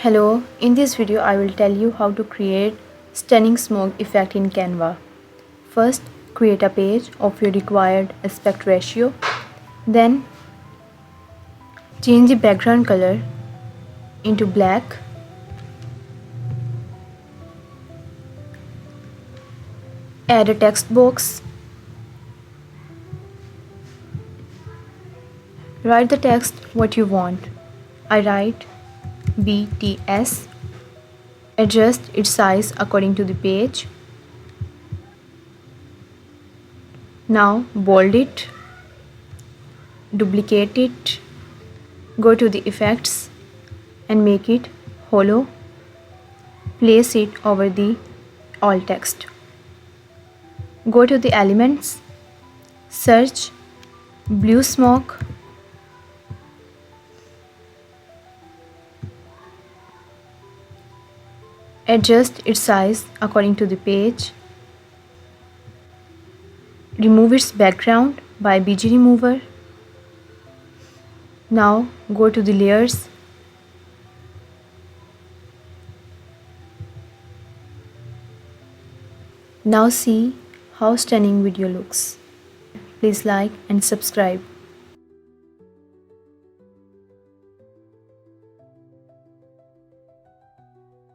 Hello, in this video I will tell you how to create stunning smoke effect in Canva. First, create a page of your required aspect ratio. Then, change the background color into black. Add a text box. Write the text what you want. I write BTS. Adjust its size according to the page. Now bold it, duplicate it, go to the effects and make it hollow. Place it over the alt text. Go to the elements, search blue smoke. Adjust its size according to the page. Remove its background by BG remover. Now go to the layers. Now see how stunning video looks. Please like and subscribe.